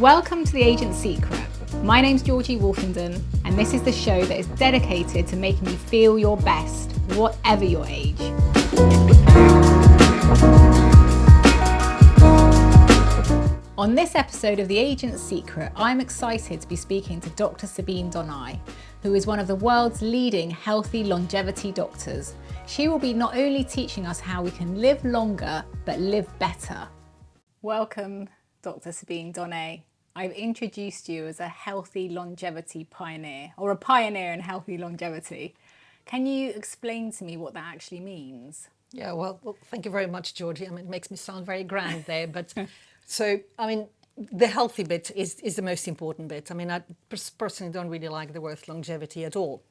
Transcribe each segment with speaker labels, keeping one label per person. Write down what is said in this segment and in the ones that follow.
Speaker 1: Welcome to The Aging Secret. My name's Georgie Wolfenden, and this is the show that is dedicated to making you feel your best, whatever your age. On this episode of The Aging Secret, I'm excited to be speaking to Dr Sabine Donnai, who is one of the world's leading healthy longevity doctors. She will be not only teaching us how we can live longer, but live better. Welcome, Dr Sabine Donnai. I've introduced you as a healthy longevity pioneer, or a pioneer in healthy longevity. Can you explain to me what that actually means?
Speaker 2: Yeah, well, thank you very much, Georgie. I mean, it makes me sound very grand there, but the healthy bit is the most important bit. I mean, I personally don't really like the word longevity at all,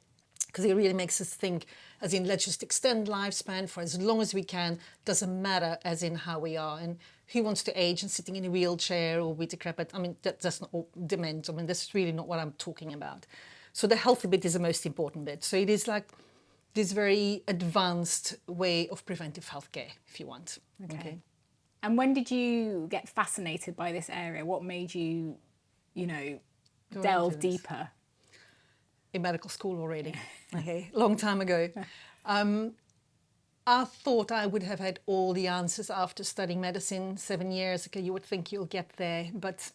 Speaker 2: because it really makes us think, as in, let's just extend lifespan for as long as we can. Doesn't matter, as in how we are. And who wants to age and sitting in a wheelchair or be decrepit? I mean, that's not dement. I mean, that's really not what I'm talking about. So the healthy bit is the most important bit. So it is like this very advanced way of preventive healthcare, if you want.
Speaker 1: Okay. And when did you get fascinated by this area? What made you, delve deeper?
Speaker 2: In medical school already, long time ago. I thought I would have had all the answers after studying medicine 7 years. Okay, you would think you'll get there, but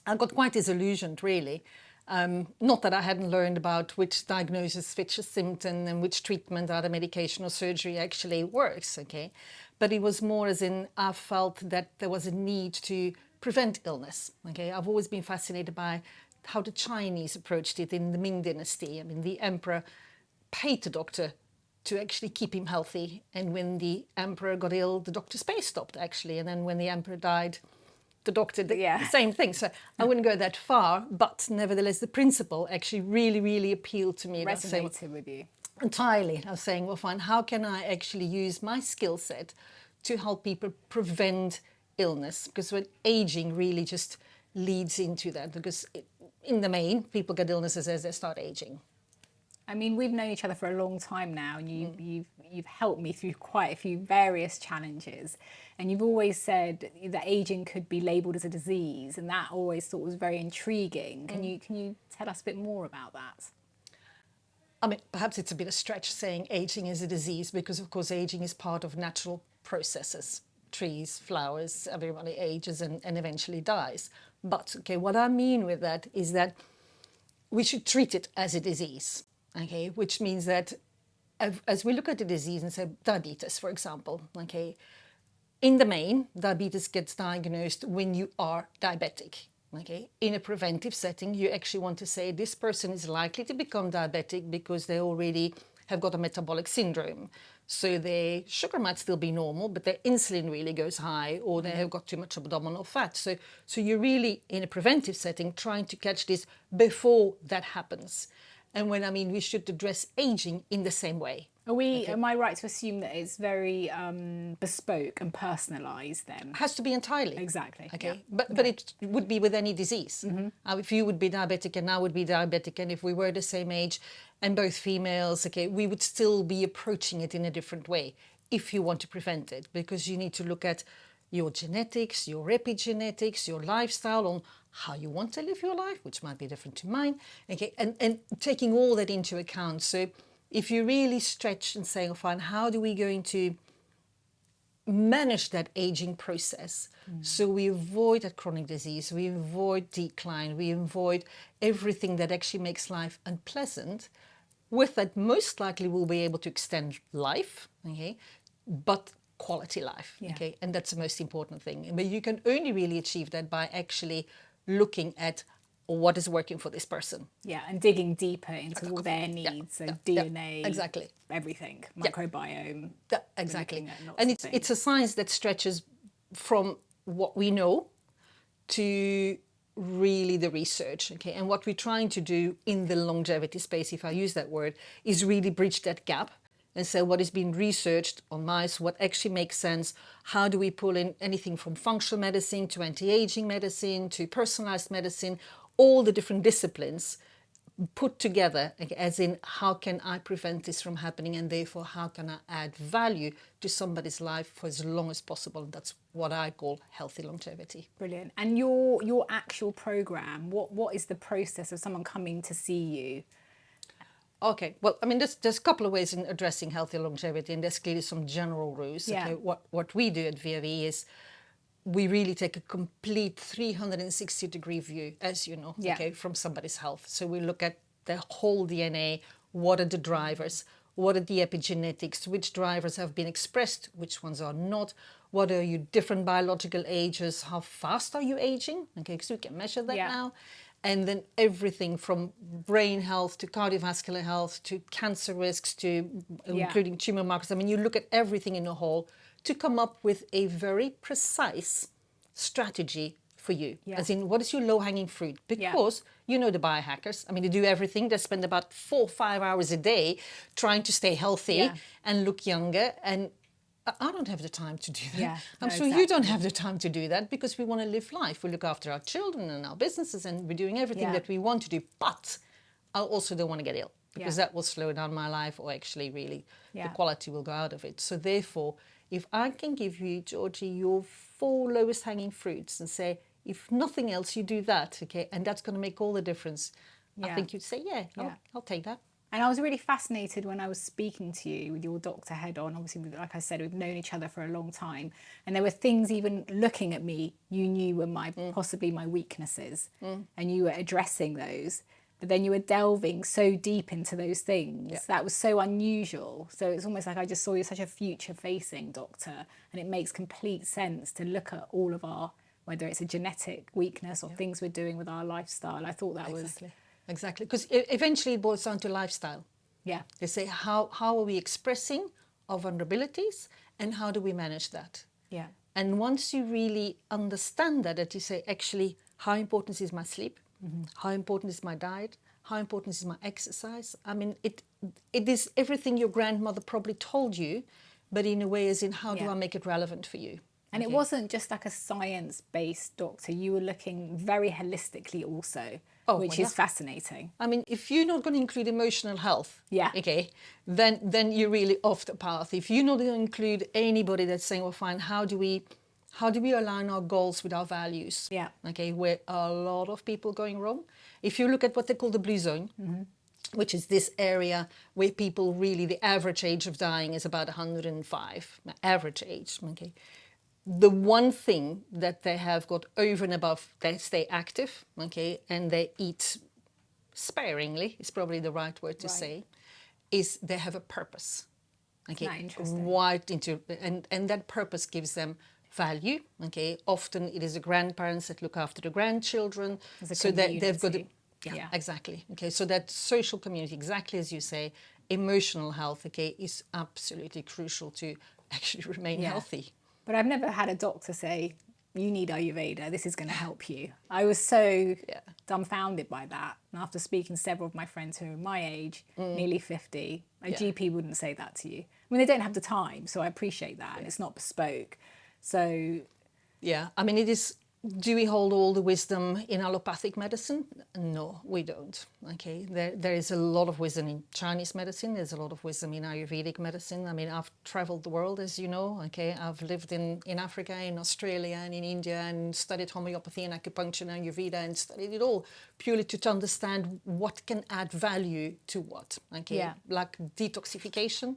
Speaker 2: I got quite disillusioned, really. Not that I hadn't learned about which diagnosis fits a symptom and which treatment, either medication or surgery, actually works, okay? But it was more as in, I felt that there was a need to prevent illness, okay? I've always been fascinated by how the Chinese approached it in the Ming Dynasty. I mean, the emperor paid the doctor to actually keep him healthy. And when the emperor got ill, the doctor's pay stopped, actually. And then when the emperor died, the doctor did the same thing. So I wouldn't go that far, but nevertheless, the principle actually really, really appealed to me.
Speaker 1: Resonated with you?
Speaker 2: Entirely. I was saying, well, fine, how can I actually use my skill set to help people prevent illness? Because when aging really just leads into that, because in the main, people get illnesses as they start aging.
Speaker 1: I mean, we've known each other for a long time now, and you've helped me through quite a few various challenges. And you've always said that aging could be labelled as a disease, and that always thought was very intriguing. Can you tell us a bit more about that?
Speaker 2: I mean, perhaps it's a bit of a stretch saying aging is a disease, because of course aging is part of natural processes. Trees, flowers, everybody ages and eventually dies. But okay, what I mean with that is that we should treat it as a disease. Okay, which means that as we look at the disease and say diabetes, for example, okay, in the main, diabetes gets diagnosed when you are diabetic. Okay, in a preventive setting, you actually want to say this person is likely to become diabetic because they already have got a metabolic syndrome. So their sugar might still be normal, but their insulin really goes high, or they have got too much abdominal fat. So you're really, in a preventive setting, trying to catch this before that happens. And when I mean we should address aging in the same way.
Speaker 1: Am I right to assume that it's very bespoke and personalised then?
Speaker 2: It has to be entirely.
Speaker 1: Exactly.
Speaker 2: Okay. Yeah. But it would be with any disease. If you would be diabetic and I would be diabetic, and if we were the same age and both females, okay, we would still be approaching it in a different way if you want to prevent it, because you need to look at your genetics, your epigenetics, your lifestyle, on how you want to live your life, which might be different to mine, okay, and taking all that into account. So if you really stretch and say, oh, fine, how do we going to manage that aging process so we avoid that chronic disease, we avoid decline, we avoid everything that actually makes life unpleasant? With that, most likely we'll be able to extend life, okay, but quality life, okay, and that's the most important thing. But you can only really achieve that by actually looking at what is working for this person.
Speaker 1: Yeah, and digging deeper into all their needs, so DNA,
Speaker 2: exactly,
Speaker 1: everything, microbiome.
Speaker 2: Exactly, and it's a science that stretches from what we know to really the research, okay? And what we're trying to do in the longevity space, if I use that word, is really bridge that gap and say what is being researched on mice, what actually makes sense, how do we pull in anything from functional medicine to anti-aging medicine to personalized medicine, all the different disciplines, put together, like, as in how can I prevent this from happening, and therefore how can I add value to somebody's life for as long as possible. That's what I call healthy longevity.
Speaker 1: Brilliant. And your actual program, what is the process of someone coming to see you?
Speaker 2: Okay, well, I mean, there's a couple of ways in addressing healthy longevity, and there's clearly some general rules.
Speaker 1: Yeah.
Speaker 2: Okay, what we do at Viavi is we really take a complete 360-degree view, as you know,
Speaker 1: Yeah.
Speaker 2: okay, from somebody's health. So we look at the whole DNA, what are the drivers, what are the epigenetics, which drivers have been expressed, which ones are not, what are your different biological ages, how fast are you aging, okay, because we can measure that
Speaker 1: Yeah.
Speaker 2: now. And then everything from brain health to cardiovascular health to cancer risks to including tumor markers. I mean, you look at everything in a whole to come up with a very precise strategy for you.
Speaker 1: Yeah.
Speaker 2: As in, what is your low-hanging fruit? Because you know the biohackers. I mean, they do everything. They spend about 4 or 5 hours a day trying to stay healthy and look younger. And I don't have the time to do that.
Speaker 1: Yeah,
Speaker 2: I'm
Speaker 1: no,
Speaker 2: sure you don't have the time to do that, because we want to live life. We look after our children and our businesses, and we're doing everything that we want to do. But I also don't want to get ill, because that will slow down my life, or actually really the quality will go out of it. So therefore, if I can give you, Georgie, your 4 lowest hanging fruits and say, if nothing else, you do that, okay, and that's going to make all the difference, I think you'd say, I'll take that.
Speaker 1: And I was really fascinated when I was speaking to you with your doctor head on. Obviously, like I said, we've known each other for a long time. And there were things, even looking at me, you knew were possibly my weaknesses. And you were addressing those. But then you were delving so deep into those things. Yeah. That was so unusual. So it's almost like I just saw you as such a future-facing doctor. And it makes complete sense to look at all of our, whether it's a genetic weakness or things we're doing with our lifestyle. I thought that was...
Speaker 2: Exactly, because eventually it boils down to lifestyle.
Speaker 1: Yeah.
Speaker 2: They say, how are we expressing our vulnerabilities, and how do we manage that?
Speaker 1: Yeah.
Speaker 2: And once you really understand that you say, actually, how important is my sleep? How important is my diet? How important is my exercise? I mean, it is everything your grandmother probably told you, but in a way as in, how do I make it relevant for you?
Speaker 1: And it wasn't just like a science-based doctor. You were looking very holistically also, which is fascinating.
Speaker 2: I mean, if you're not going to include emotional health, okay, then you're really off the path. If you're not going to include anybody that's saying, well, fine, how do we align our goals with our values?
Speaker 1: Yeah.
Speaker 2: Okay, where a lot of people going wrong. If you look at what they call the blue zone, which is this area where people really, the average age of dying is about 105, average age, okay. The one thing that they have got over and above, they stay active, okay, and they eat sparingly, is probably the right word to say, is they have a purpose. Okay,
Speaker 1: interesting.
Speaker 2: And that purpose gives them value. Okay, often it is the grandparents that look after the grandchildren, so that they've got exactly. Okay, so that social community, exactly as you say, emotional health, okay, is absolutely crucial to actually remain healthy.
Speaker 1: But I've never had a doctor say, you need Ayurveda, this is going to help you. I was so dumbfounded by that. And after speaking to several of my friends who are my age, nearly 50, a GP wouldn't say that to you. I mean, they don't have the time, so I appreciate that. And it's not bespoke. So...
Speaker 2: Yeah, I mean, it is... Do we hold all the wisdom in allopathic medicine? No, we don't. Okay, there is a lot of wisdom in Chinese medicine. There's a lot of wisdom in Ayurvedic medicine. I mean, I've traveled the world, as you know. Okay, I've lived in Africa, in Australia, and in India, and studied homeopathy and acupuncture and Ayurveda, and studied it all purely to understand what can add value to what. Okay, like detoxification.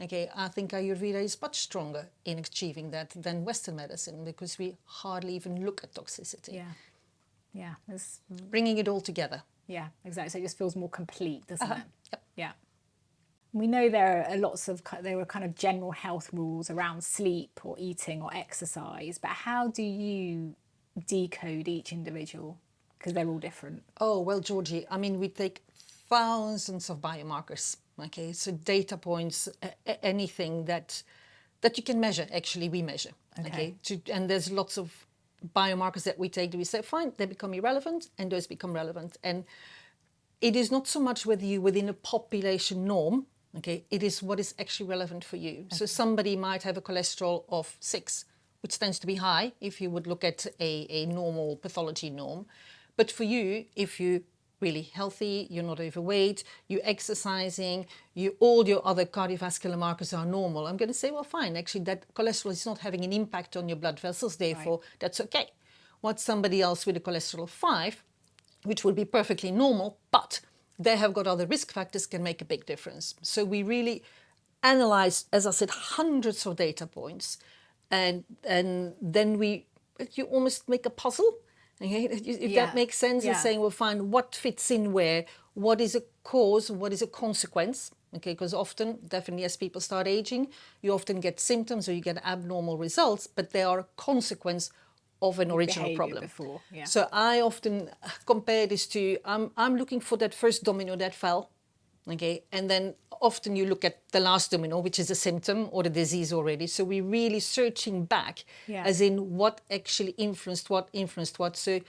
Speaker 2: Okay, I think Ayurveda is much stronger in achieving that than Western medicine, because we hardly even look at toxicity.
Speaker 1: Yeah, yeah.
Speaker 2: Bringing it all together.
Speaker 1: Yeah, exactly. So it just feels more complete, doesn't it?
Speaker 2: Yep.
Speaker 1: Yeah. We know there were kind of general health rules around sleep or eating or exercise, but how do you decode each individual? Because they're all different.
Speaker 2: Oh, well, Georgie, I mean, we take thousands of biomarkers. Okay, so data points, anything that you can measure, actually we measure. Okay, and there's lots of biomarkers that we take. We say, fine, they become irrelevant, and those become relevant. And it is not so much whether you're within a population norm, okay, it is what is actually relevant for you. Okay. So somebody might have a cholesterol of 6, which tends to be high if you would look at a normal pathology norm. But for you, if you really healthy, you're not overweight, you're exercising, all your other cardiovascular markers are normal, I'm going to say, well, fine, actually that cholesterol is not having an impact on your blood vessels, therefore that's okay. What somebody else with a cholesterol 5, which will be perfectly normal, but they have got other risk factors, can make a big difference. So we really analyze, as I said, hundreds of data points, and then you almost make a puzzle, okay, if that makes sense, and saying, well, fine, what fits in where, what is a cause, what is a consequence, okay, because often, definitely as people start aging, you often get symptoms or you get abnormal results, but they are a consequence of an original problem. So I often compare this to, I'm looking for that first domino that fell, okay, and then often you look at the last domino, which is a symptom or the disease already. So we're really searching back, as in what actually influenced what. So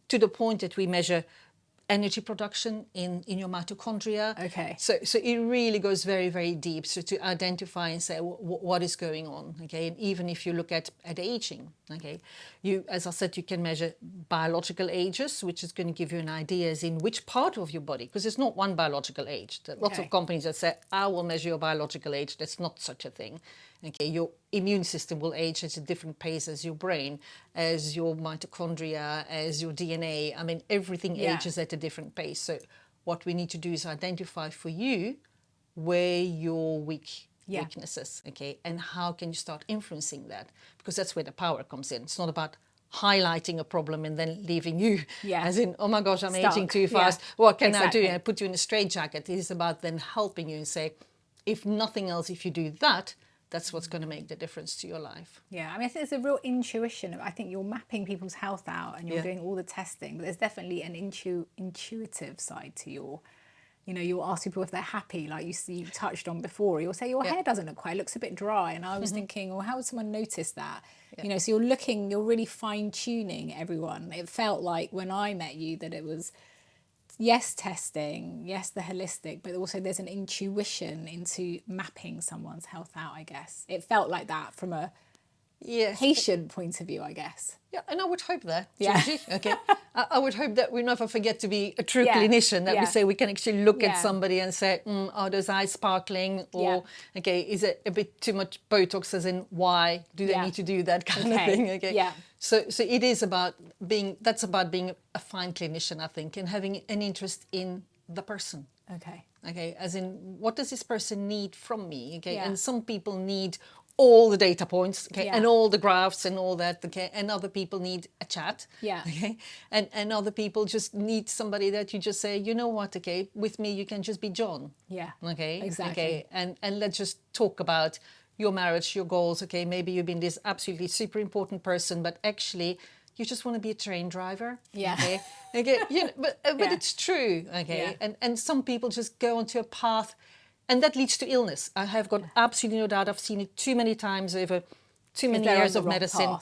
Speaker 2: to the point that we measure energy production in your mitochondria.
Speaker 1: Okay.
Speaker 2: So it really goes very, very deep. So to identify and say what is going on. Okay. And even if you look at aging, okay, as I said, you can measure biological ages, which is going to give you an idea as in which part of your body, because it's not one biological age. There are lots of companies that say, I will measure your biological age. That's not such a thing. Okay, your immune system will age at a different pace as your brain, as your mitochondria, as your DNA. I mean, everything ages at a different pace. So what we need to do is identify for you where your weaknesses, okay, and how can you start influencing that? Because that's where the power comes in. It's not about highlighting a problem and then leaving you as in, oh my gosh, I'm aging too fast. What can I do? And I put you in a straitjacket. It is about then helping you and say, if nothing else, if you do that, that's what's going to make the difference to your life.
Speaker 1: Yeah, I mean, I think there's a real intuition. I think you're mapping people's health out and you're doing all the testing, but there's definitely an intuitive side to you'll ask people if they're happy, like you touched on before. You'll say, your hair doesn't look quite, it looks a bit dry. And I was thinking, well, how would someone notice that? So you're really fine tuning everyone. It felt like when I met you that it was, yes, testing, yes, the holistic, but also there's an intuition into mapping someone's health out, I guess. It felt like that from a patient point of view, I guess.
Speaker 2: Yeah, and I would hope that, Georgie. Okay, I would hope that we never forget to be a true clinician, that we say we can actually look at somebody and say, are those eyes sparkling? Or, okay, is it a bit too much Botox, as in, why do they need to do that kind of thing? Okay.
Speaker 1: Yeah.
Speaker 2: So it is about being a fine clinician, I think, and having an interest in the person. Okay, as in, what does this person need from me? Okay, and some people need all the data points, okay, and all the graphs and all that, okay, and other people need a chat, okay, and other people just need somebody that you just say, you know what, okay, with me you can just be John, okay,
Speaker 1: exactly,
Speaker 2: okay, and let's just talk about your marriage, your goals, okay, maybe you've been this absolutely super important person, but actually you just want to be a train driver, okay, but it's true, okay, and some people just go onto a path. And that leads to illness. I have got absolutely no doubt. I've seen it too many times over too many years of medicine.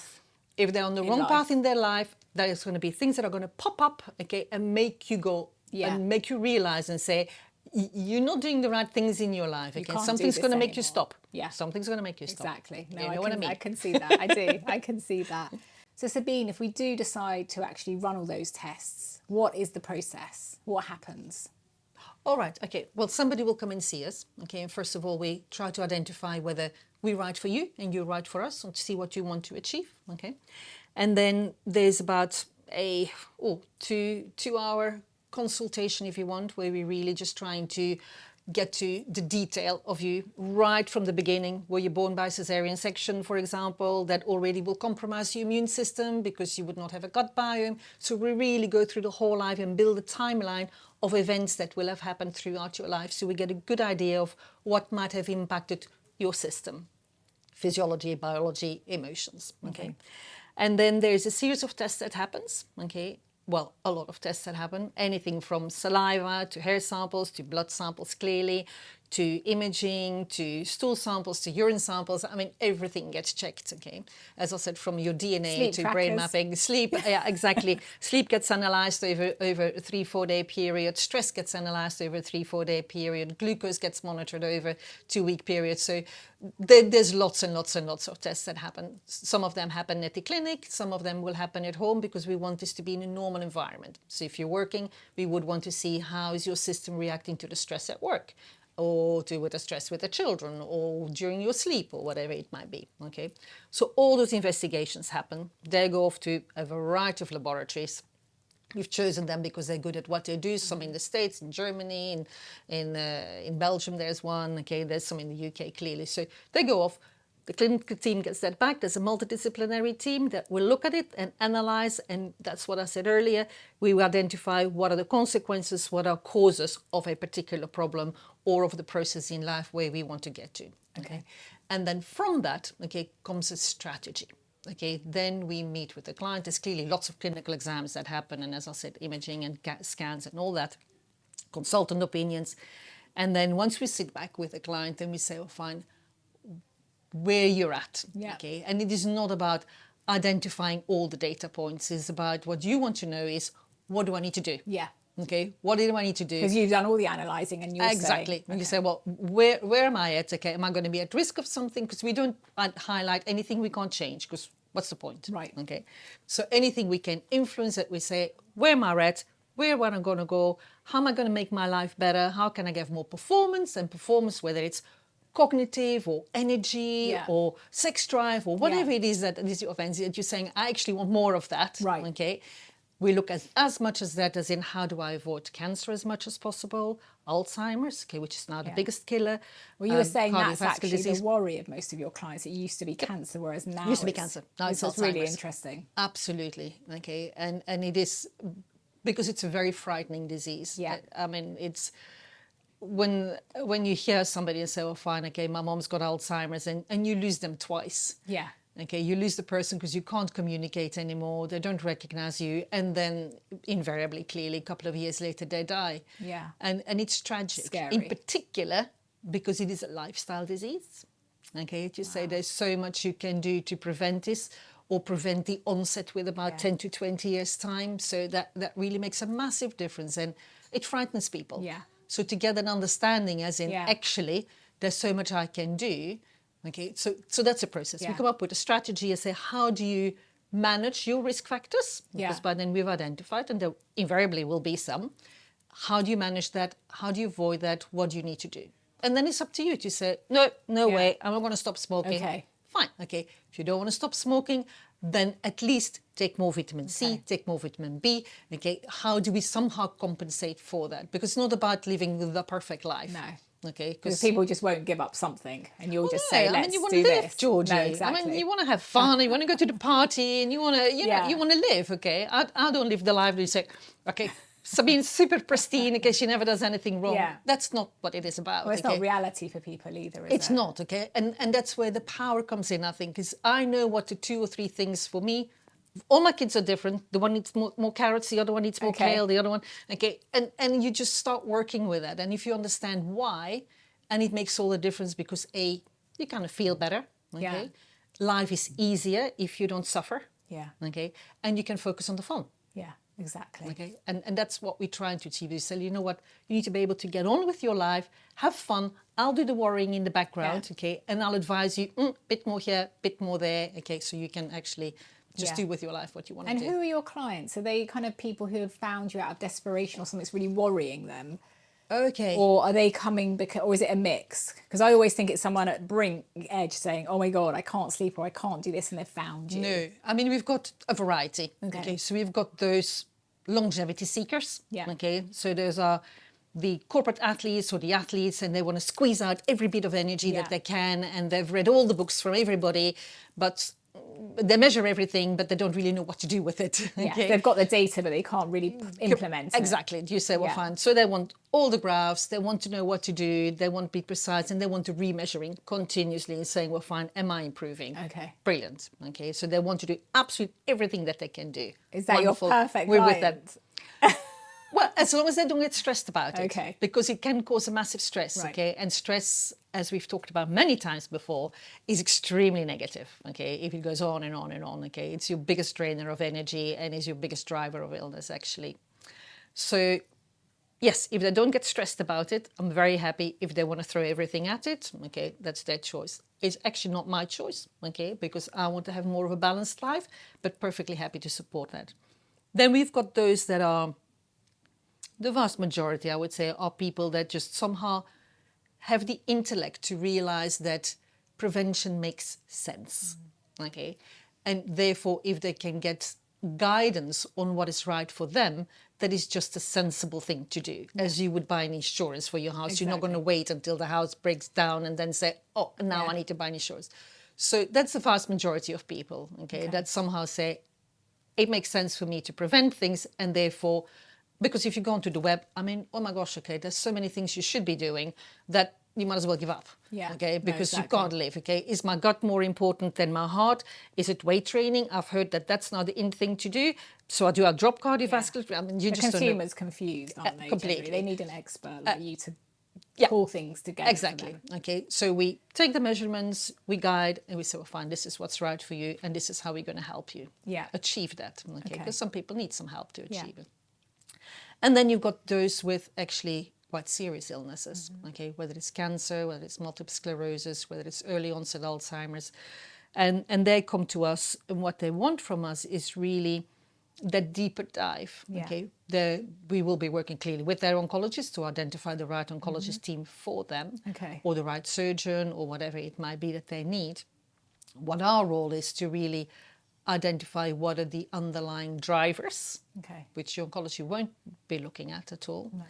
Speaker 2: If they're on the wrong path in their life, there's going to be things that are going to pop up, okay, and make you go and make you realize and say, you're not doing the right things in your life. Okay, something's going to make you stop. Something's going to make you stop.
Speaker 1: Exactly. No,
Speaker 2: you know what I mean?
Speaker 1: I can see that. I do. I can see that. So Sabine, if we do decide to actually run all those tests, what is the process? What happens?
Speaker 2: All right, okay. Well, somebody will come and see us, okay? And first of all, we try to identify whether we're right for you and you're right for us, and to see what you want to achieve, okay? And then there's about a 2-hour consultation, if you want, where we're really just trying to get to the detail of you right from the beginning. Were you born by cesarean section, for example? That already will compromise your immune system because you would not have a gut biome. So we really go through the whole life and build a timeline of events that will have happened throughout your life, so we get a good idea of what might have impacted your system, physiology, biology, emotions, okay? And then there's a series of tests that happens, okay? Well, a lot of tests that happen, anything from saliva to hair samples to blood samples, clearly, to imaging, to stool samples, to urine samples. I mean, everything gets checked, okay? As I said, from your DNA
Speaker 1: Sleep
Speaker 2: to
Speaker 1: trackers.
Speaker 2: brain mapping, sleep, yeah, exactly. Sleep gets analyzed over a 3-4 day period. Stress gets analyzed over a 3-4 day period. Glucose gets monitored over 2-week period. So there's lots and lots and lots of tests that happen. Some of them happen at the clinic. Some of them will happen at home because we want this to be in a normal environment. So if you're working, we would want to see how is your system reacting to the stress at work, or to with the stress with the children, or during your sleep, or whatever it might be, okay? So all those investigations happen. They go off to a variety of laboratories. We've chosen them because they're good at what they do. Some in the States, in Germany, in Belgium there's one, okay? There's some in the UK, clearly. So they go off. The clinical team gets that back. There's a multidisciplinary team that will look at it and analyze, and that's what I said earlier. We will identify what are the consequences, what are causes of a particular problem or of the process in life where we want to get to. Okay. And then from that, okay, comes a strategy. Okay, then we meet with the client. There's clearly lots of clinical exams that happen, and as I said, imaging and scans and all that, consultant opinions. And then once we sit back with the client, then we say, well, fine, where you're at.
Speaker 1: Yeah.
Speaker 2: Okay, and it is not about identifying all the data points. It's about what you want to know is, what do I need to do?
Speaker 1: Yeah.
Speaker 2: Okay, what do I need to do?
Speaker 1: Because you've done all the analysing and you're
Speaker 2: Exactly.
Speaker 1: saying,
Speaker 2: And you say, well, where am I at? Okay, am I going to be at risk of something? Because we don't highlight anything we can't change, because what's the point?
Speaker 1: Right.
Speaker 2: Okay. So anything we can influence it, we say, where am I at? Where am I going to go? How am I going to make my life better? How can I get more performance? And performance, whether it's cognitive or energy or sex drive or whatever it is that is your offense, that you're saying, I actually want more of that.
Speaker 1: Right.
Speaker 2: Okay. We look at as much as that, as in how do I avoid cancer as much as possible, Alzheimer's, okay, which is now the biggest killer.
Speaker 1: Well, you were saying that's
Speaker 2: cardiovascular
Speaker 1: actually
Speaker 2: disease.
Speaker 1: the worry of most of your clients. It used to be cancer, whereas now
Speaker 2: Used to be cancer. Now it's
Speaker 1: really
Speaker 2: Alzheimer's.
Speaker 1: interesting.
Speaker 2: Absolutely, okay, and it is because it's a very frightening disease.
Speaker 1: Yeah.
Speaker 2: I mean, it's when you hear somebody and say, "Oh, fine, okay, my mom's got Alzheimer's," and you lose them twice.
Speaker 1: Yeah.
Speaker 2: Okay, you lose the person because you can't communicate anymore. They don't recognize you, and then invariably, clearly, a couple of years later, they die.
Speaker 1: Yeah.
Speaker 2: And it's tragic.
Speaker 1: Scary.
Speaker 2: In particular, because it is a lifestyle disease. Okay, to say there's so much you can do to prevent this, or prevent the onset with about 10 to 20 years time. So that really makes a massive difference, and it frightens people.
Speaker 1: Yeah.
Speaker 2: So to get an understanding, as in actually, there's so much I can do. Okay, so that's a process. We come up with a strategy and say, how do you manage your risk factors? Because by then we've identified, and there invariably will be some. How do you manage that? How do you avoid that? What do you need to do? And then it's up to you to say, no way, I'm not going to stop smoking.
Speaker 1: Okay.
Speaker 2: Fine, okay. If you don't want to stop smoking, then at least take more vitamin C, take more vitamin B. Okay, how do we somehow compensate for that? Because it's not about living the perfect life.
Speaker 1: No.
Speaker 2: Okay,
Speaker 1: because people just won't give up something, and you'll just say, "Let's
Speaker 2: you want
Speaker 1: do
Speaker 2: to live,
Speaker 1: this."
Speaker 2: Georgie.
Speaker 1: No, exactly.
Speaker 2: I mean, you want to have fun. You want to go to the party, and you want to, you want to live. Okay, I don't live the life where you say, "Okay, Sabine's super pristine because she never does anything wrong."
Speaker 1: Yeah.
Speaker 2: That's not what it is about.
Speaker 1: Well, it's not reality for people either, is it?
Speaker 2: It's not, okay? And that's where the power comes in, I think, because I know what the 2 or 3 things for me. All my kids are different. The one needs more carrots, the other one needs more kale, the other one, okay? And you just start working with that. And if you understand why, and it makes all the difference because A, you kind of feel better, okay? Life is easier if you don't suffer, okay? And you can focus on the fun.
Speaker 1: Yeah, exactly.
Speaker 2: Okay, and that's what we're trying to achieve. We say, you know what, you need to be able to get on with your life, have fun. I'll do the worrying in the background, okay, and I'll advise you bit more here, bit more there, okay, so you can actually just do with your life what you want to do.
Speaker 1: And who are your clients? Are they kind of people who have found you out of desperation or something that's really worrying them?
Speaker 2: Okay.
Speaker 1: Or are they coming because, or is it a mix? Because I always think it's someone at brink edge saying, "Oh my God, I can't sleep," or "I can't do this," and they've found you.
Speaker 2: No, I mean, we've got a variety. Okay, so we've got those longevity seekers. Okay, so those are the corporate athletes or the athletes, and they want to squeeze out every bit of energy that they can, and they've read all the books from everybody, but they measure everything, but they don't really know what to do with it. Okay?
Speaker 1: They've got the data, but they can't really implement it.
Speaker 2: Exactly. You say, well, fine. So they want all the graphs, they want to know what to do, they want to be precise, and they want to remeasuring continuously and saying, well, fine, am I improving?
Speaker 1: Okay.
Speaker 2: Brilliant. Okay, so they want to do absolutely everything that they can do.
Speaker 1: Is that
Speaker 2: Wonderful.
Speaker 1: your perfect
Speaker 2: We're
Speaker 1: client?
Speaker 2: with that. Well, as long as they don't get stressed about it.
Speaker 1: Okay.
Speaker 2: Because it can cause a massive stress,
Speaker 1: Right.
Speaker 2: okay? And stress, as we've talked about many times before, is extremely negative, okay? If it goes on and on and on, okay? It's your biggest drainer of energy and is your biggest driver of illness, actually. So, yes, if they don't get stressed about it, I'm very happy. If they want to throw everything at it, okay, that's their choice. It's actually not my choice, okay? Because I want to have more of a balanced life, but perfectly happy to support that. Then we've got those that are, the vast majority, I would say, are people that just somehow have the intellect to realize that prevention makes sense, okay? And therefore, if they can get guidance on what is right for them, that is just a sensible thing to do, as you would buy an insurance for your house. You're not going to wait until the house breaks down and then say, oh, now I need to buy an insurance. So that's the vast majority of people, okay, that somehow say, it makes sense for me to prevent things, and therefore, because if you go onto the web, I mean, oh my gosh, okay, there's so many things you should be doing that you might as well give up.
Speaker 1: Yeah.
Speaker 2: Okay,
Speaker 1: No,
Speaker 2: because
Speaker 1: exactly.
Speaker 2: you can't live. Okay, is my gut more important than my heart? Is it weight training? I've heard that that's now the in thing to do. So I do a drop cardiovascular. I mean, you
Speaker 1: The
Speaker 2: just don't know.
Speaker 1: consumer's confused, aren't they?
Speaker 2: Completely.
Speaker 1: Generally? They need an expert like you to
Speaker 2: yeah.
Speaker 1: pull things together.
Speaker 2: Exactly. Okay, so we take the measurements, we guide, and we say, well, fine, this is what's right for you, and this is how we're going to help you achieve that. Okay, because some people need some help to achieve it. And then you've got those with actually quite serious illnesses, okay, whether it's cancer, whether it's multiple sclerosis, whether it's early onset Alzheimer's. And they come to us, and what they want from us is really that deeper dive. Okay, we will be working clearly with their oncologist to identify the right oncologist team for them, or the right surgeon, or whatever it might be that they need. What our role is to really identify what are the underlying drivers, which your oncology won't be looking at all. No.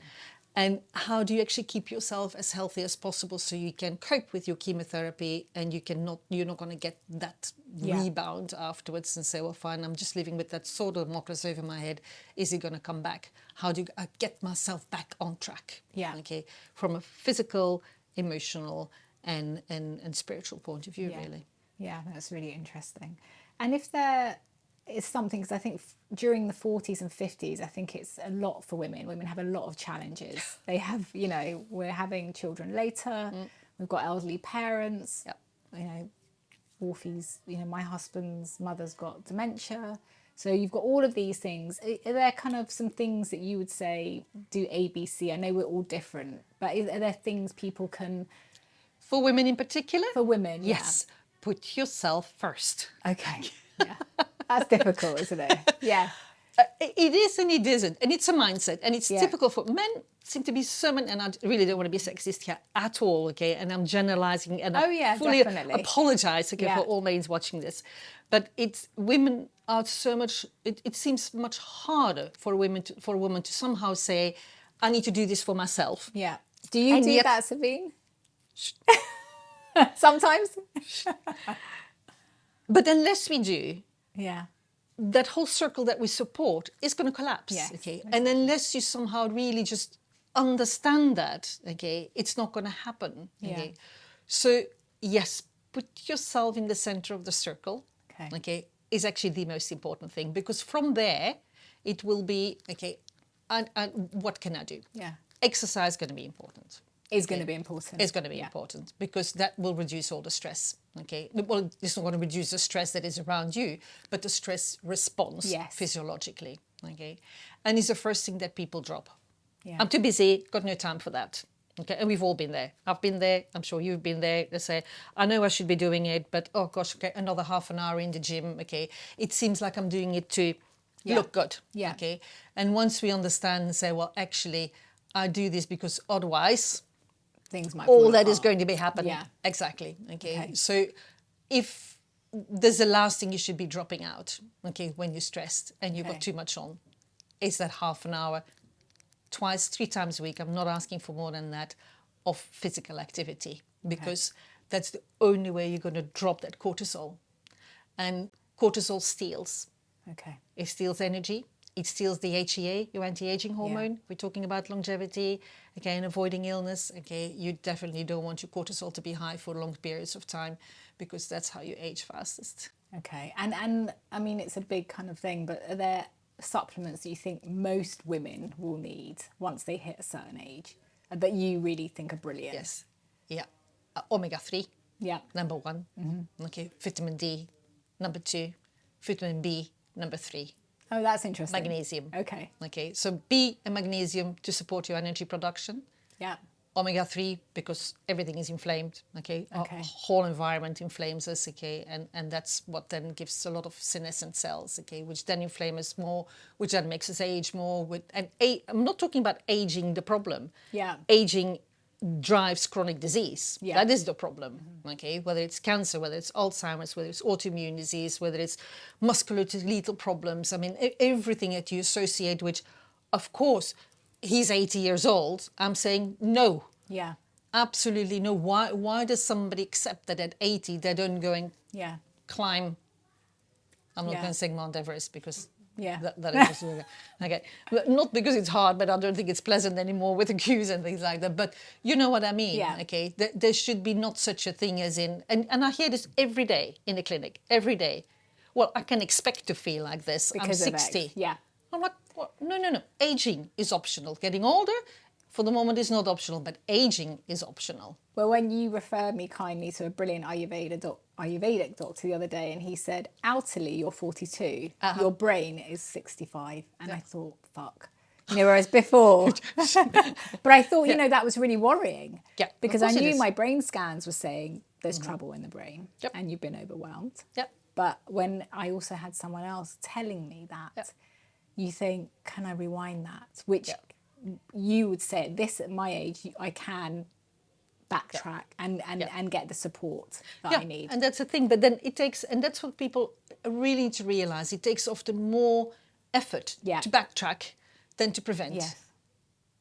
Speaker 2: And how do you actually keep yourself as healthy as possible so you can cope with your chemotherapy, and you're not going to get that rebound afterwards and say, well, fine, I'm just living with that sword of Damocles over my head. Is it going to come back? How do I get myself back on track?
Speaker 1: Yeah.
Speaker 2: Okay. From a physical, emotional, and spiritual point of view, really.
Speaker 1: Yeah, that's really interesting. And if there is something, because I think during the 40s and 50s, I think it's a lot for women. Women have a lot of challenges. They have, we're having children later. We've got elderly parents. Wolfie's, my husband's mother's got dementia. So you've got all of these things. Are there kind of some things that you would say do A, B, C? I know we're all different, but are there things people can...
Speaker 2: For women in particular?
Speaker 1: For women,
Speaker 2: yes. Put yourself first.
Speaker 1: Okay. Yeah. That's difficult, isn't it? Yeah.
Speaker 2: It is and it isn't. And it's a mindset. And it's typical for men seem to be so many, and I really don't want to be sexist here at all, okay? And I'm generalizing, and I fully apologize, okay, for all males watching this. But women are so much, it seems much harder for a woman to somehow say, I need to do this for myself.
Speaker 1: Yeah. Do you do that, Sabine? Sometimes.
Speaker 2: But unless we do,
Speaker 1: yeah,
Speaker 2: that whole circle that we support is going to collapse.
Speaker 1: Yes,
Speaker 2: okay,
Speaker 1: exactly.
Speaker 2: And unless you somehow really just understand that, okay, it's not going to happen. Okay, so yes, put yourself in the center of the circle. Okay, is actually the most important thing, because from there, it will be and what can I do?
Speaker 1: Yeah,
Speaker 2: exercise is going to be important.
Speaker 1: Is going to be important.
Speaker 2: It's going to be important, because that will reduce all the stress. Okay, well, it's not going to reduce the stress that is around you, but the stress response physiologically. Okay, and it's the first thing that people drop. Yeah. I'm too busy, got no time for that. Okay, and we've all been there. I've been there. I'm sure you've been there. They say, I know I should be doing it, but oh gosh, okay, another half an hour in the gym. Okay, it seems like I'm doing it to look good. Yeah. Okay, and once we understand and say, well, actually, I do this because otherwise,
Speaker 1: things might
Speaker 2: all that is going to be happening.
Speaker 1: Yeah.
Speaker 2: Exactly. Okay. So if there's the last thing you should be dropping out, okay, when you're stressed and you've got too much on, is that half an hour, 3 times a week. I'm not asking for more than that, of physical activity, because that's the only way you're going to drop that cortisol. And cortisol steals. Okay. It steals energy. It steals the HEA, your anti-aging hormone. We're talking about longevity, again, avoiding illness. Okay, you definitely don't want your cortisol to be high for long periods of time, because that's how you age fastest.
Speaker 1: Okay, and I mean, it's a big kind of thing, but are there supplements do you think most women will need once they hit a certain age that you really think are brilliant?
Speaker 2: Yes. Yeah. Omega-3,
Speaker 1: Yeah.
Speaker 2: number one. Okay. Vitamin D, number two. Vitamin B, number three.
Speaker 1: Oh, that's interesting.
Speaker 2: Magnesium.
Speaker 1: Okay.
Speaker 2: Okay. So B and magnesium to support your energy production.
Speaker 1: Yeah.
Speaker 2: Omega-3 because everything is inflamed. Okay. Our
Speaker 1: Okay.
Speaker 2: whole environment inflames us. Okay. And that's what then gives a lot of senescent cells. Okay. Which then inflame us more, which then makes us age more. I'm not talking about aging the problem.
Speaker 1: Yeah.
Speaker 2: Aging drives chronic disease.
Speaker 1: Yeah.
Speaker 2: That is the problem. Okay, whether it's cancer, whether it's Alzheimer's, whether it's autoimmune disease, whether it's musculoskeletal problems. I mean, everything that you associate with. Of course, he's 80 years old. I'm saying no.
Speaker 1: Yeah.
Speaker 2: Absolutely no. Why does somebody accept that at 80 they don't go and
Speaker 1: Yeah.
Speaker 2: climb? I'm not
Speaker 1: Yeah.
Speaker 2: going to say Mount Everest because
Speaker 1: Yeah.
Speaker 2: that is just okay. But not because it's hard, but I don't think it's pleasant anymore with the queues and things like that. But you know what I mean.
Speaker 1: Yeah.
Speaker 2: Okay. There should be not such a thing as in, and I hear this every day in the clinic, every day. Well, I can expect to feel like this.
Speaker 1: Because
Speaker 2: I'm
Speaker 1: of
Speaker 2: 60.
Speaker 1: X. Yeah.
Speaker 2: I'm like, what? No. Aging is optional. Getting older, for the moment, is not optional, but aging is optional.
Speaker 1: Well, when you referred me kindly to a brilliant Ayurvedic doctor the other day, and he said, outwardly, you're 42, your brain is 65. And I thought, fuck. You know, whereas before, but I thought, you know, that was really worrying.
Speaker 2: Yeah, of
Speaker 1: Because I
Speaker 2: course it
Speaker 1: knew
Speaker 2: is.
Speaker 1: my brain scans were saying there's trouble in the brain
Speaker 2: Yep.
Speaker 1: and you've been overwhelmed.
Speaker 2: Yep.
Speaker 1: But when I also had someone else telling me that,
Speaker 2: Yep.
Speaker 1: you think, can I rewind that? Which you would say at my age, I can backtrack and get the support that I need.
Speaker 2: And that's the thing. But then it takes, and that's what people really need to realize. It takes often more effort to backtrack than to prevent.
Speaker 1: Yes.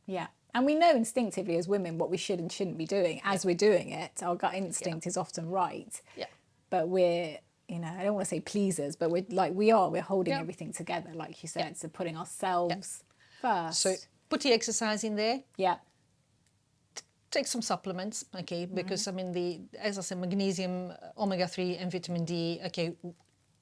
Speaker 1: Yeah. And we know instinctively as women what we should and shouldn't be doing. As we're doing it, our gut instinct is often right.
Speaker 2: Yeah.
Speaker 1: But we're, you know, I don't want to say pleasers, but we're holding everything together, like you said. So putting ourselves first.
Speaker 2: So put the exercise in there.
Speaker 1: Yeah.
Speaker 2: Take some supplements, okay? Because I mean, as I said, magnesium, omega-3, and vitamin D. Okay,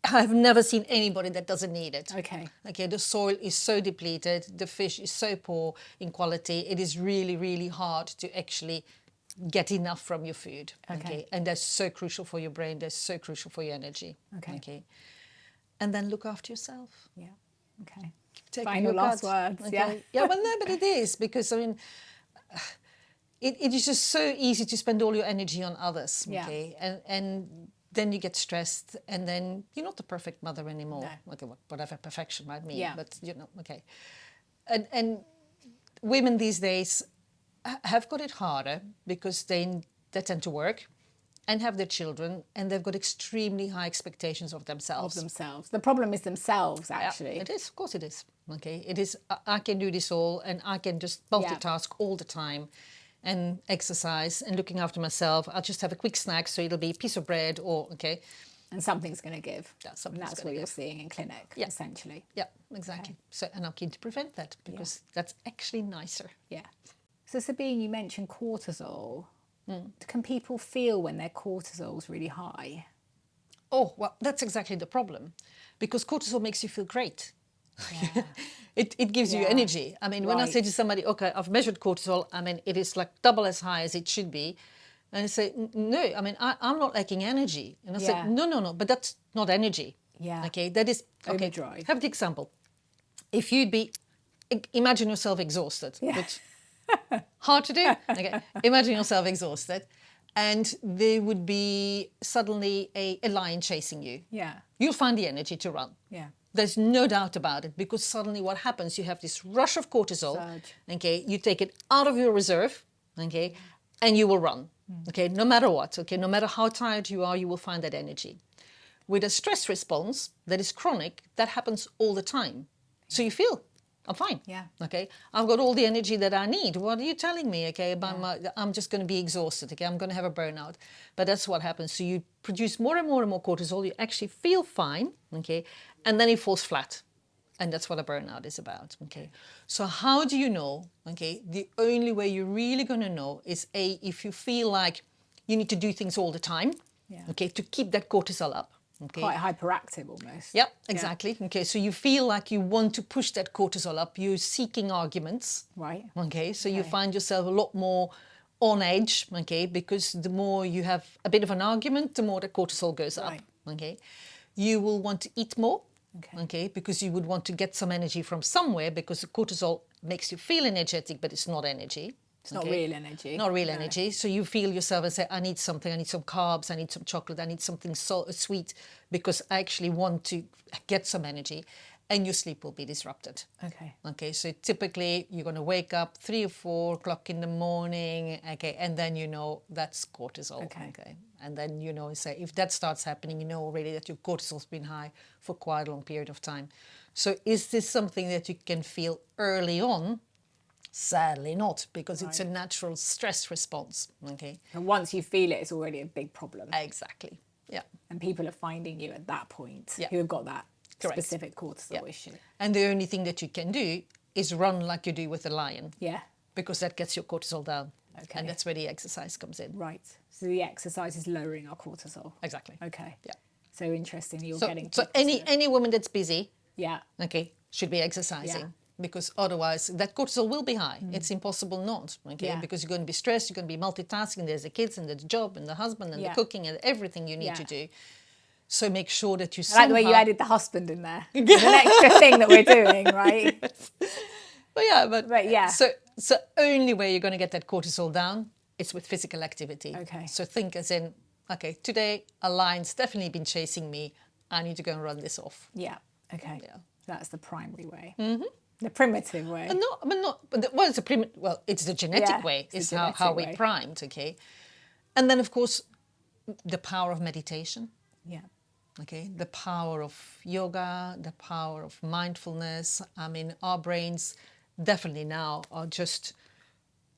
Speaker 2: I've never seen anybody that doesn't need it.
Speaker 1: Okay.
Speaker 2: Okay, the soil is so depleted, the fish is so poor in quality. It is really, really hard to actually get enough from your food.
Speaker 1: Okay.
Speaker 2: And that's so crucial for your brain. That's so crucial for your energy.
Speaker 1: Okay.
Speaker 2: And then look after yourself.
Speaker 1: Yeah. Okay.
Speaker 2: Take
Speaker 1: Final
Speaker 2: your
Speaker 1: last
Speaker 2: gut.
Speaker 1: words. Yeah.
Speaker 2: Yeah, well, no, but it is because I mean, it is just so easy to spend all your energy on others. Okay, and then you get stressed, and then you're not the perfect mother anymore.
Speaker 1: No.
Speaker 2: Okay, whatever perfection might mean,
Speaker 1: Yeah.
Speaker 2: but you know, okay. And women these days have got it harder because they tend to work and have their children, and they've got extremely high expectations of themselves.
Speaker 1: The problem is themselves, actually.
Speaker 2: Yeah, it is, of course it is. Okay, it is, I can do this all, and I can just multitask all the time and exercise and looking after myself. I'll just have a quick snack, so it'll be a piece of bread or, okay.
Speaker 1: And something's going to give.
Speaker 2: Yeah,
Speaker 1: And
Speaker 2: something's
Speaker 1: that's
Speaker 2: gonna
Speaker 1: what you're
Speaker 2: give.
Speaker 1: seeing in clinic,
Speaker 2: Yeah.
Speaker 1: essentially.
Speaker 2: Yeah, exactly. So, and I'm keen to prevent that because that's actually nicer.
Speaker 1: Yeah. So Sabine, you mentioned cortisol. Can people feel when their cortisol's really high?
Speaker 2: Oh, well, that's exactly the problem because cortisol makes you feel great.
Speaker 1: Yeah.
Speaker 2: It gives you energy. I mean, when I say
Speaker 1: Right.
Speaker 2: to somebody, okay, I've measured cortisol, I mean, it is like double as high as it should be. And I say, no, I mean, I'm not lacking energy. And I
Speaker 1: Yeah.
Speaker 2: said, no, but that's not energy.
Speaker 1: Yeah.
Speaker 2: Okay, that is, okay,
Speaker 1: Overdrive.
Speaker 2: have the example. If you'd be, imagine yourself exhausted,
Speaker 1: Yeah.
Speaker 2: which hard to do. Okay, imagine yourself exhausted and there would be suddenly a lion chasing you.
Speaker 1: Yeah.
Speaker 2: You'll find the energy to run.
Speaker 1: Yeah.
Speaker 2: There's no doubt about it because suddenly what happens, you have this rush of cortisol,
Speaker 1: Surge.
Speaker 2: okay, you take it out of your reserve, okay, and you will run, okay, no matter what, okay, no matter how tired you are, you will find that energy. With a stress response that is chronic, that happens all the time. So you feel, I'm fine,
Speaker 1: Yeah.
Speaker 2: okay, I've got all the energy that I need. What are you telling me, okay, about I'm just going to be exhausted, okay, I'm going to have a burnout. But that's what happens. So you produce more and more and more cortisol, you actually feel fine, okay, and then it falls flat. And that's what a burnout is about, okay? So how do you know, okay? The only way you're really going to know is, if you feel like you need to do things all the time, okay, to keep that cortisol up, Okay.
Speaker 1: Quite hyperactive almost.
Speaker 2: Yep, exactly. Okay, so you feel like you want to push that cortisol up. You're seeking arguments.
Speaker 1: Right.
Speaker 2: Okay, so you find yourself a lot more on edge. Okay, because the more you have a bit of an argument, the more the cortisol goes up.
Speaker 1: Right.
Speaker 2: Okay, you will want to eat more.
Speaker 1: Okay.
Speaker 2: Okay, because you would want to get some energy from somewhere, because the cortisol makes you feel energetic, but it's not energy.
Speaker 1: It's not real energy.
Speaker 2: Not real energy. So you feel yourself and say, I need something, I need some carbs, I need some chocolate, I need something sweet, because I actually want to get some energy, and your sleep will be disrupted.
Speaker 1: Okay.
Speaker 2: Okay, so typically you're going to wake up 3 or 4 o'clock in the morning, okay, and then you know that's cortisol.
Speaker 1: Okay.
Speaker 2: And then you know, say if that starts happening, you know already that your cortisol's been high for quite a long period of time. So is this something that you can feel early on? Sadly not, because it's a natural stress response. Okay.
Speaker 1: And once you feel it, it's already a big problem.
Speaker 2: Exactly. Yeah.
Speaker 1: And people are finding you at that point
Speaker 2: Yeah.
Speaker 1: who have got that
Speaker 2: Correct.
Speaker 1: specific cortisol issue.
Speaker 2: And the only thing that you can do is run like you do with a lion.
Speaker 1: Yeah.
Speaker 2: Because that gets your cortisol down.
Speaker 1: Okay.
Speaker 2: And that's where the exercise comes in.
Speaker 1: Right. So the exercise is lowering our cortisol.
Speaker 2: Exactly.
Speaker 1: Okay.
Speaker 2: Yeah.
Speaker 1: So interesting. You're
Speaker 2: So,
Speaker 1: getting
Speaker 2: so any woman that's busy,
Speaker 1: yeah.
Speaker 2: okay, should be exercising.
Speaker 1: Yeah.
Speaker 2: Because otherwise that cortisol will be high. It's impossible not, okay?
Speaker 1: Yeah.
Speaker 2: Because you're going to be stressed, you're going to be multitasking. There's the kids and the job and the husband and the cooking and everything you need to do. So make sure that you
Speaker 1: I like the way you added the husband in there. It's an extra thing that we're doing, right?
Speaker 2: But
Speaker 1: yeah.
Speaker 2: So only way you're going to get that cortisol down is with physical activity.
Speaker 1: Okay.
Speaker 2: So think as in, okay, today a lion's definitely been chasing me. I need to go and run this off.
Speaker 1: Yeah. Okay.
Speaker 2: Yeah.
Speaker 1: That's the primary way. Mm-hmm. The primitive way.
Speaker 2: It's the genetic way. It's how we're primed, okay? And then, of course, the power of meditation.
Speaker 1: Yeah.
Speaker 2: Okay, the power of yoga, the power of mindfulness. I mean, our brains definitely now are just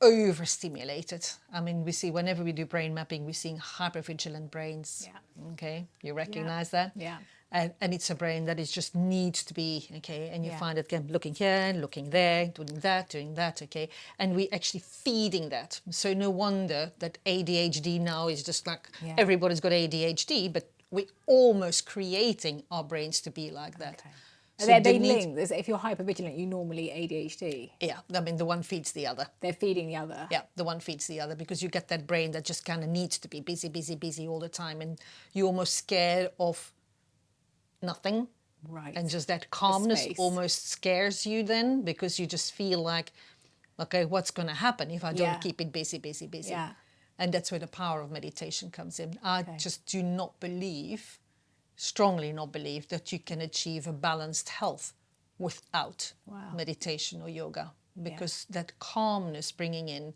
Speaker 2: overstimulated. I mean, we see whenever we do brain mapping, we're seeing hypervigilant brains.
Speaker 1: Yeah.
Speaker 2: Okay, you recognize that?
Speaker 1: Yeah.
Speaker 2: And it's a brain that is just needs to be, okay, and you find it again looking here, looking there, doing that, okay, and we actually feeding that. So no wonder that ADHD now is just like everybody's got ADHD, but we're almost creating our brains to be like that.
Speaker 1: Okay.
Speaker 2: So
Speaker 1: Are they linked? If you're hypervigilant, you normally ADHD.
Speaker 2: Yeah, I mean the one feeds the other.
Speaker 1: They're feeding the other.
Speaker 2: Yeah, the one feeds the other, because you get that brain that just kind of needs to be busy all the time, and you're almost scared of nothing.
Speaker 1: Right.
Speaker 2: And just that calmness almost scares you then, because you just feel like, okay, what's going to happen if I don't keep it busy?
Speaker 1: Yeah.
Speaker 2: And that's where the power of meditation comes in. I just do not strongly not believe that you can achieve a balanced health without meditation or yoga, because that calmness bringing in,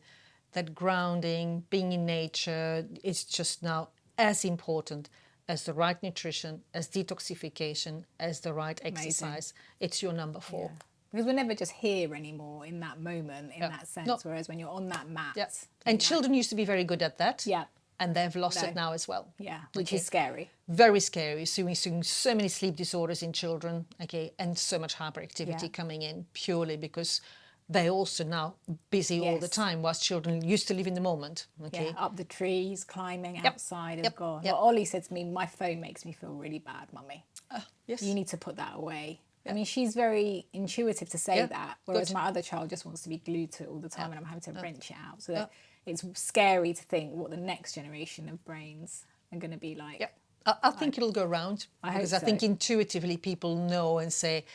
Speaker 2: that grounding, being in nature, is just now as important as the right nutrition, as detoxification, as the right exercise. It's your number 4.
Speaker 1: Yeah. Because we're never just here anymore in that moment, in that sense. Whereas when you're on that mat.
Speaker 2: And children used to be very good at that.
Speaker 1: Yeah.
Speaker 2: And they've lost it now as well.
Speaker 1: Yeah, which is scary.
Speaker 2: Very scary. So we're seeing so many sleep disorders in children, okay, and so much hyperactivity coming in purely because they're also now busy all the time, whilst children used to live in the moment. Okay.
Speaker 1: Yeah, up the trees, climbing outside is gone.
Speaker 2: Yep.
Speaker 1: Well, Ollie said to me, my phone makes me feel really bad, Mummy.
Speaker 2: Yes.
Speaker 1: You need to put that away. I mean, she's very intuitive to say that, whereas my other child just wants to be glued to it all the time and I'm having to wrench it out. So that it's scary to think what the next generation of brains are going to be like.
Speaker 2: Yeah. I think it'll go around, because I think intuitively people know and say,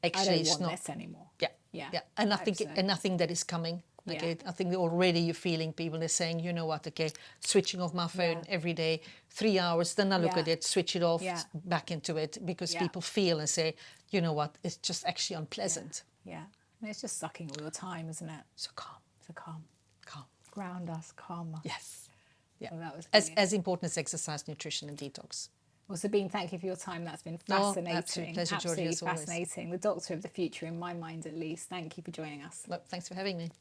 Speaker 2: actually,
Speaker 1: I
Speaker 2: it's
Speaker 1: don't want
Speaker 2: not
Speaker 1: this anymore.
Speaker 2: Yeah. And I think that is coming. Okay. I think that already you're feeling people, they're saying, you know what, okay, switching off my phone every day, 3 hours, then I look at it, switch it off, back into it, because people feel and say, you know what, it's just actually unpleasant.
Speaker 1: Yeah. And it's just sucking all the time, isn't it?
Speaker 2: So calm.
Speaker 1: So calm.
Speaker 2: Calm.
Speaker 1: Ground us, calm us.
Speaker 2: Yes. Yeah.
Speaker 1: Well, that was
Speaker 2: as important as exercise, nutrition and detox.
Speaker 1: Well, Sabine, thank you for your time. That's been fascinating.
Speaker 2: Absolute pleasure, Georgie,
Speaker 1: Absolutely
Speaker 2: as always.
Speaker 1: fascinating. The doctor of the future, in my mind at least. Thank you for joining us.
Speaker 2: Well, thanks for having me.